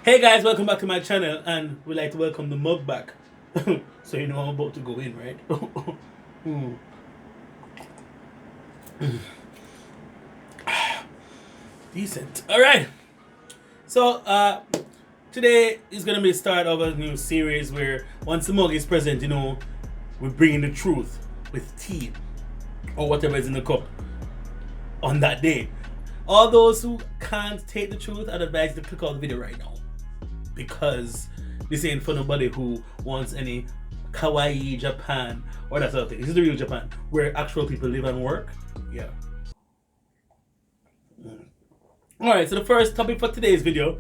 Hey guys, welcome back to my channel, and we'd like to welcome the mug back. So you know I'm about to go in, right? Decent. Alright. So today is gonna be the start of a new series where once the mug is present, you know, we're bringing the truth with tea or whatever is in the cup on that day. All those who can't take the truth, I'd advise you to click out the video right now, because this ain't for nobody who wants any kawaii Japan or that sort of thing. This is the real Japan where actual people live and work. Yeah. Alright, so the first topic for today's video,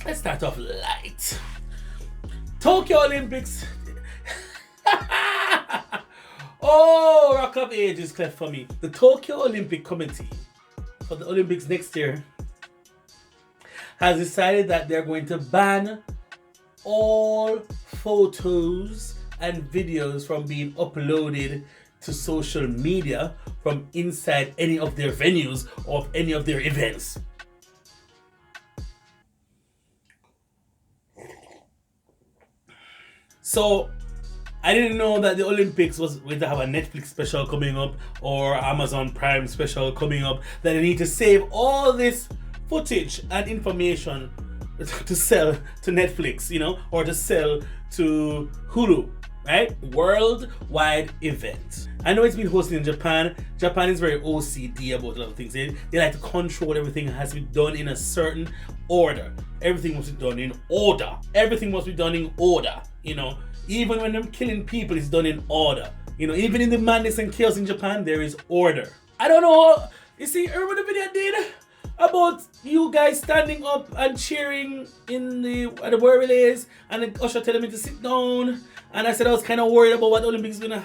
let's start off light. Tokyo Olympics. Oh, Rock of Ages cleft for me. The Tokyo Olympic Committee for the Olympics next year has decided that they're going to ban all photos and videos from being uploaded to social media from inside any of their venues or any of their events. So I didn't know that the Olympics was going to have a Netflix special coming up or Amazon Prime special coming up, that they need to save all this footage and information to sell to Netflix, you know, or to sell to Hulu, right? Worldwide event. I know it's been hosted in Japan. Japan is very OCD about a lot of things. They like to control everything. It has to be done in a certain order. Everything must be done in order. Everything must be done in order, you know. Even when they're killing people, it's done in order. You know, even in the madness and chaos in Japan, there is order. I don't know. You see, remember the video I did about you guys standing up and cheering in the war relays, and the usher telling me to sit down, and I said I was kind of worried about what's gonna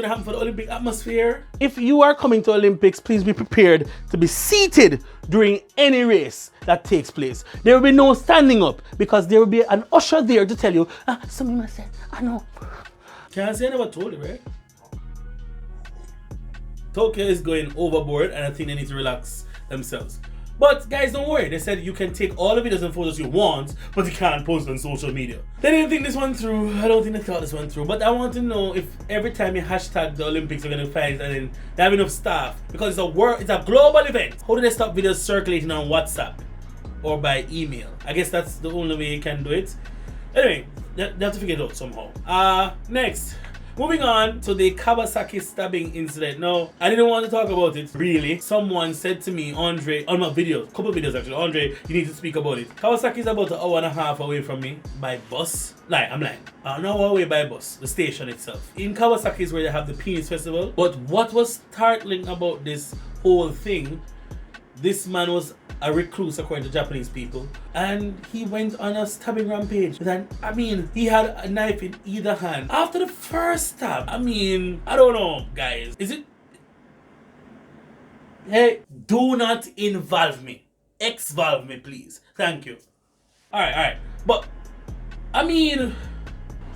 happen for the Olympic atmosphere. If you are coming to Olympics, please be prepared to be seated during any race that takes place. There will be no standing up, because there will be an usher there to tell you, something must say, I know. Can't say I never told you, right? Tokyo is going overboard, and I think they need to relax themselves. But guys, don't worry. They said you can take all the videos and photos you want, but you can't post on social media. They didn't think this one through. I don't think they thought this one through. But I want to know if every time you hashtag the Olympics, you're gonna find and then they have enough staff, because it's a global event. How do they stop videos circulating on WhatsApp or by email? I guess that's the only way you can do it. Anyway, they have to figure it out somehow. Next. Moving on to the Kawasaki stabbing incident. Now, I didn't want to talk about it, really. Someone said to me, Andre, on my video, couple videos actually, Andre, you need to speak about it. Kawasaki is about an hour and a half away from me by bus. I'm lying. An hour away by bus, the station itself. In Kawasaki is where they have the Penis Festival. But what was startling about this whole thing, this man was a recluse according to Japanese people, and he went on a stabbing rampage. He had a knife in either hand. After the first stab, I don't know, guys. Is it? Hey, do not involve me. Exvolve me, please. Thank you. Alright. But,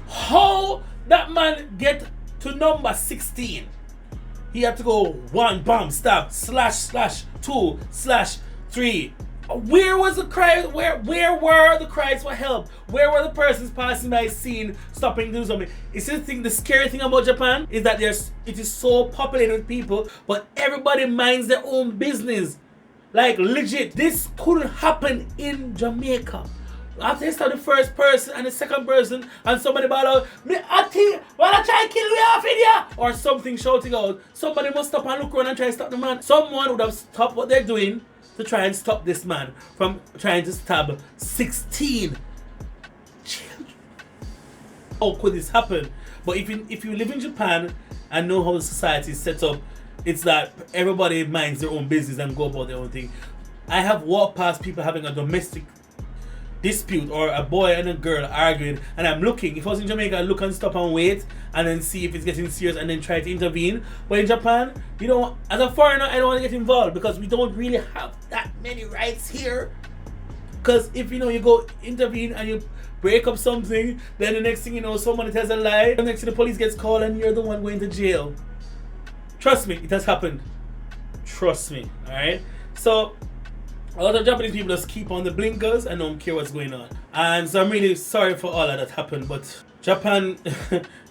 how that man get to number 16? He had to go 1, bam, stab, //, 2, /3. Where was the cry? Where were the cries for help? Where were the persons passing by scene stopping to do something? The scary thing about Japan is that it is so populated with people, but everybody minds their own business. Like legit, this couldn't happen in Jamaica. After they start the first person and the second person, and somebody ball out, I wanna try and kill me off in here, or something shouting out, somebody must stop and look around and try to stop the man. Someone would have stopped what they're doing to try and stop this man from trying to stab 16 children. How could this happen? But if you live in Japan and know how the society is set up, it's that everybody minds their own business and go about their own thing. I have walked past people having a domestic dispute, or a boy and a girl arguing, and I'm looking. If I was in Jamaica, I'd look and stop and wait and then see if it's getting serious and then try to intervene. But in Japan, you know, as a foreigner, I don't want to get involved, because we don't really have that many rights here. Because if you go intervene and you break up something, then the next thing you know, somebody tells a lie, the next thing the police gets called and you're the one going to jail. Trust me, it has happened. Trust me. Alright? So A lot of Japanese people just keep on the blinkers and don't care what's going on. And so I'm really sorry for all of that happened, but Japan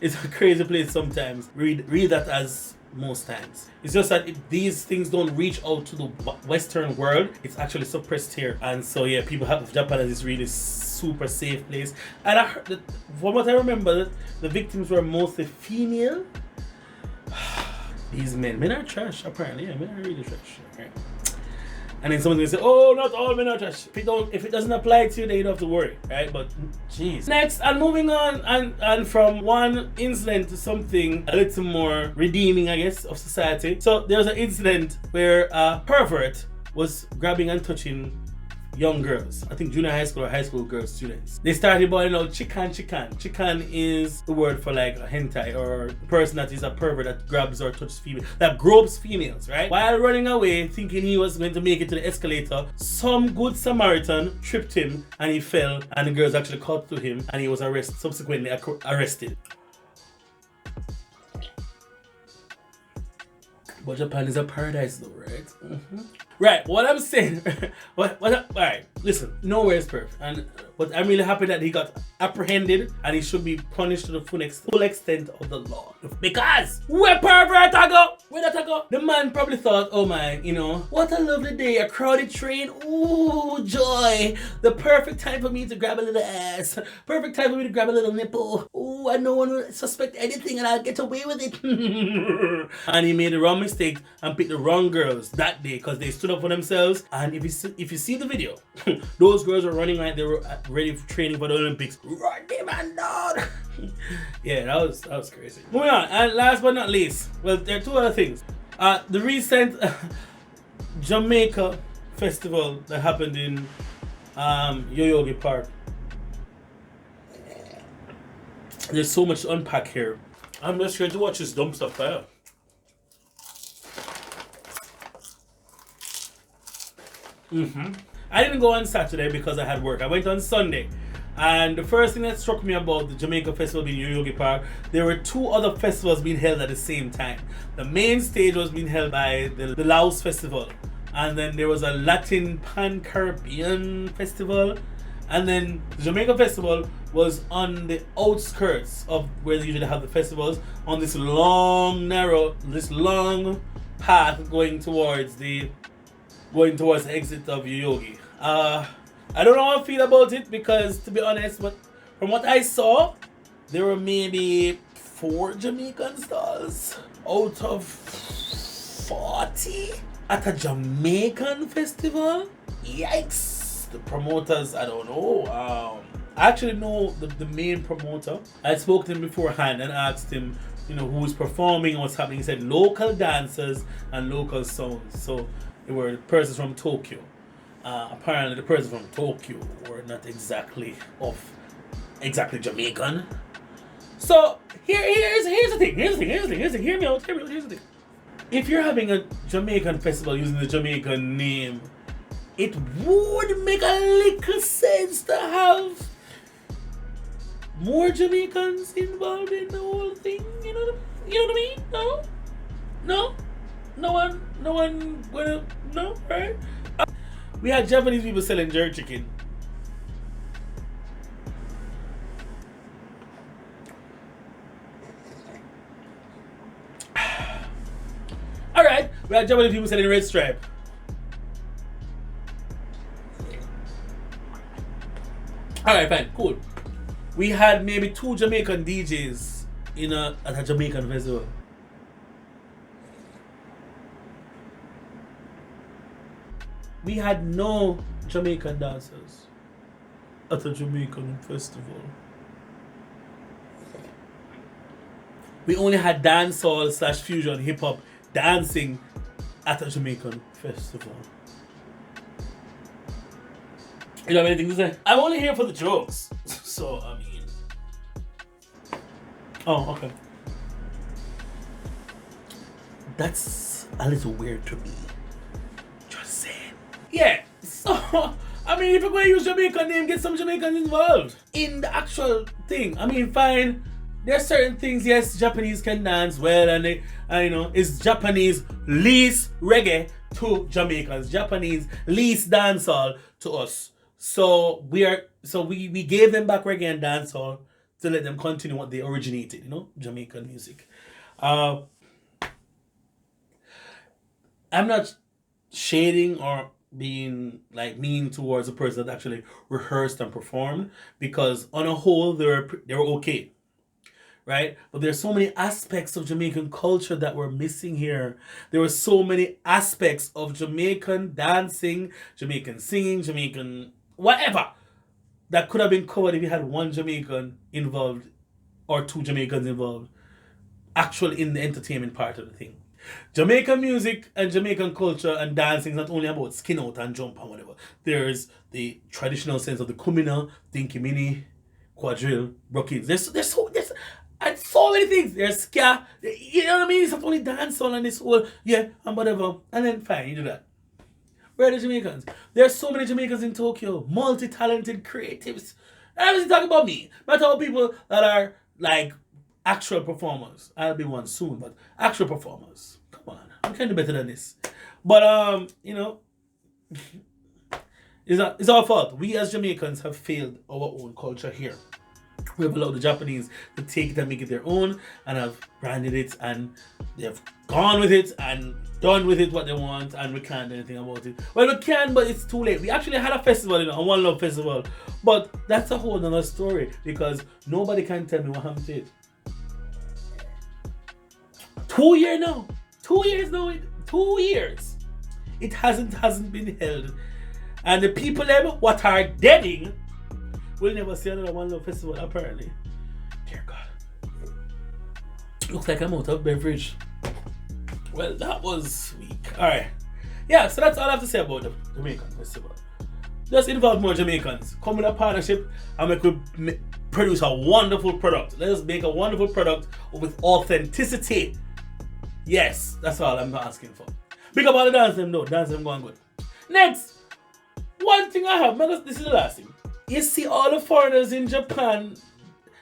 is a crazy place sometimes. Read that as most times. It's just that if these things don't reach out to the Western world, it's actually suppressed here. And so yeah, people have Japan as this really super safe place. And I heard that, from what I remember, the victims were mostly female. These men are trash apparently. Yeah, men are really trash. Right? And then someone's gonna say, oh, not all men are trash. If it doesn't apply to you, then you don't have to worry, right? But jeez. Next, and moving on, and from one incident to something a little more redeeming, I guess, of society. So there was an incident where a pervert was grabbing and touching young girls. I think junior high school or high school girl students. They started calling out Chikan. Chikan is the word for like a hentai, or a person that is a pervert that grabs or touches females, that gropes females, right? While running away, thinking he was going to make it to the escalator, some good Samaritan tripped him and he fell, and the girls actually caught to him and he was subsequently arrested. But Japan is a paradise though, right? Mm-hmm. Right, what I'm saying, alright, listen, nowhere is perfect. But I'm really happy that he got apprehended and he should be punished to the full extent of the law. Because where pervert I go? Where that I go? The man probably thought, oh my, what a lovely day, a crowded train, ooh, joy. The perfect time for me to grab a little ass. Perfect time for me to grab a little nipple. Ooh, and no one will suspect anything and I'll get away with it. And he made the wrong mistake and picked the wrong girls that day because they stood up for themselves. And if you see the video, those girls were running like they were ready for training for the Olympics. Run them and down. Yeah, that was crazy. Moving on, and last but not least, well, there are two other things. The recent Jamaica festival that happened in Yoyogi Park. There's so much to unpack here. I'm just here to watch this dumb stuff fire. I didn't go on Saturday because I had work. I went on Sunday. And the first thing that struck me about the Jamaica Festival being in Yoyogi Park, there were two other festivals being held at the same time. The main stage was being held by the Luce Festival. And then there was a Latin Pan-Caribbean festival. And then the Jamaica Festival was on the outskirts of where they usually have the festivals, on this long path going towards the exit of Yoyogi. I don't know how I feel about it because, to be honest, but from what I saw, there were maybe 4 Jamaican stalls out of 40 at a Jamaican festival. Yikes! The promoters, I don't know. I actually know the main promoter. I spoke to him beforehand and asked him, who's performing, what's happening. He said local dancers and local sounds. So they were persons from Tokyo. Apparently the person from Tokyo were not exactly Jamaican. So here's the thing. Hear me out. Here's the thing. If you're having a Jamaican festival using the Jamaican name, it would make a little sense to have more Jamaicans involved in the whole thing. You know what I mean? No one gonna, no, right? We had Japanese people selling jerk chicken. Alright, we had Japanese people selling red stripe. Alright, fine, cool. We had maybe 2 Jamaican DJs at a Jamaican festival. We had no Jamaican dancers at a Jamaican festival. We only had dancehall / fusion hip hop dancing at a Jamaican festival. You don't have anything to say? I'm only here for the jokes. So, I mean. Oh, okay. That's a little weird to me. Yeah, so, I mean, if you're going to use Jamaican name, get some Jamaicans involved in the actual thing. I mean, fine, there are certain things, yes, Japanese can dance well, and it's Japanese least reggae to Jamaicans. Japanese least dancehall to us. So we gave them back reggae and dancehall to let them continue what they originated, you know, Jamaican music. I'm not shading or being like mean towards a person that actually rehearsed and performed, because on a whole they were okay, right? But there's so many aspects of Jamaican culture that we're missing here. There were so many aspects of Jamaican dancing, Jamaican singing, Jamaican whatever that could have been covered if you had one Jamaican involved or two Jamaicans involved actually in the entertainment part of the thing. Jamaican music and Jamaican culture and dancing is not only about skin out and jump and whatever. There's the traditional sense of the kumina, dinky mini, quadrille, brockins. There's and so many things. There's ska. You know what I mean? It's not only dancehall and this whole yeah and whatever. And then fine, you do that. Where are the Jamaicans? There's so many Jamaicans in Tokyo, multi-talented creatives. And I'm just talking about me. I'm talking about people that are like actual performers. I'll be one soon, but actual performers. Come on, I can do better than this. But you know, it's our fault. We as Jamaicans have failed our own culture here. We have allowed the Japanese to take it and make it their own, and have branded it, and they've gone with it and done with it what they want, and we can't do anything about it. Well, we can, but it's too late. We actually had a festival, you know, a One Love festival, but that's a whole other story, because nobody can tell me what happened to it. 2 years now. 2 years now. 2 years. It hasn't been held. And the people them what are deading will never see another One Love festival apparently. Dear God. Looks like I'm out of beverage. Well, that was weak. Alright. Yeah, so that's all I have to say about the Jamaican festival. Just involve more Jamaicans. Come in a partnership and we could produce a wonderful product. Let us make a wonderful product with authenticity. Yes, that's all I'm asking for. Big up all the dance them though. Dance them going good. Next, one thing I have, because this is the last thing. You see all the foreigners in Japan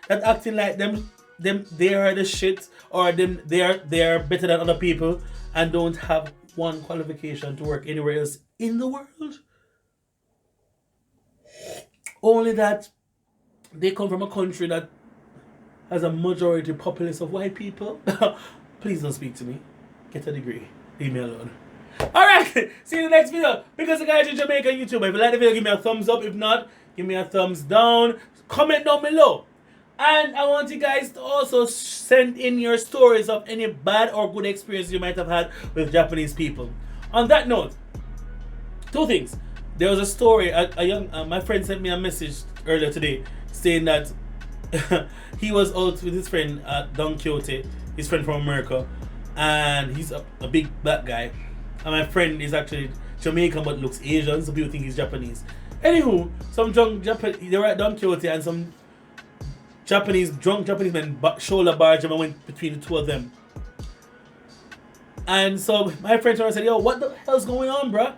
that acting like them they are the shit, or they are better than other people and don't have one qualification to work anywhere else in the world. Only that they come from a country that has a majority populace of white people. Please don't speak to me. Get a degree. Leave me alone. Alright, see you in the next video. PigglesDiGaijin Jamaica YouTube. If you like the video, give me a thumbs up. If not, give me a thumbs down. Comment down below. And I want you guys to also send in your stories of any bad or good experience you might have had with Japanese people. On that note, two things. There was a story, my friend sent me a message earlier today saying that he was out with his friend at Don Quixote, his friend from America, and he's a big black guy. And my friend is actually Jamaican but looks Asian, so people think he's Japanese. Anywho, some drunk Japanese, they were at Don Quixote and some drunk Japanese men shoulder barge and went between the two of them. And so my friend said, yo, what the hell's going on, bruh?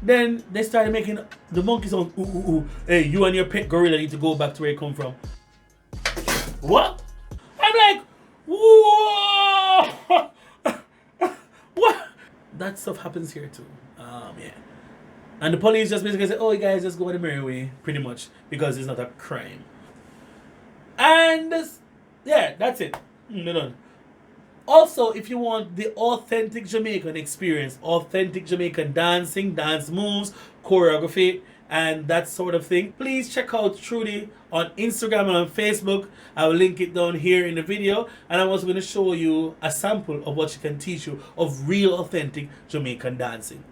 Then they started making the monkey sound, ooh, ooh, ooh. Hey, you and your pet gorilla need to go back to where you come from. What? I'm like, whoa! What? That stuff happens here too. Yeah. And the police just basically say, oh, you guys just go the merry way, pretty much, because it's not a crime. And yeah, that's it. We're done. Also, if you want the authentic Jamaican experience, authentic Jamaican dancing, dance moves, choreography, and that sort of thing, please check out Trudy on Instagram and on Facebook. I will link it down here in the video. And I'm also going to show you a sample of what she can teach you of real authentic Jamaican dancing.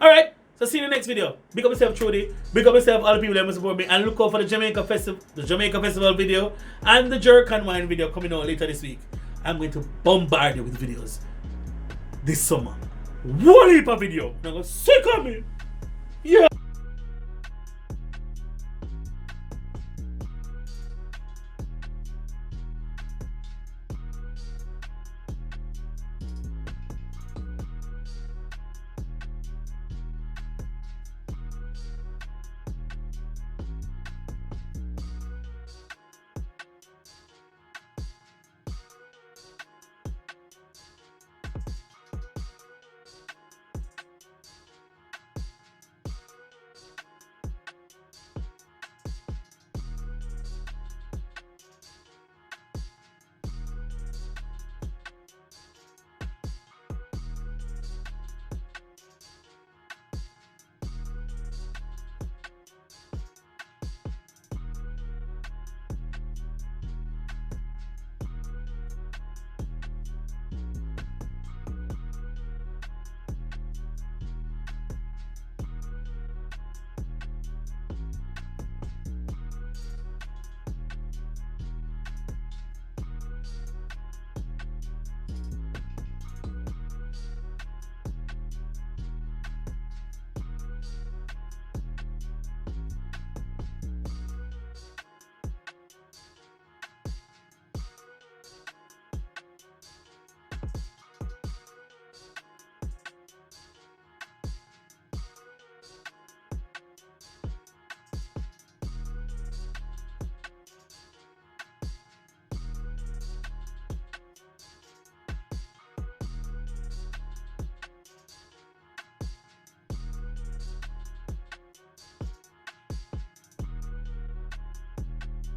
Alright, So see you in the next video. Big up yourself, Trudy. Big up yourself, all the people that must support me. And look out for the Jamaica Festival video and the Jerk and Wine video coming out later this week. I'm going to bombard you with videos this summer. One heap of video. Now go sick on me.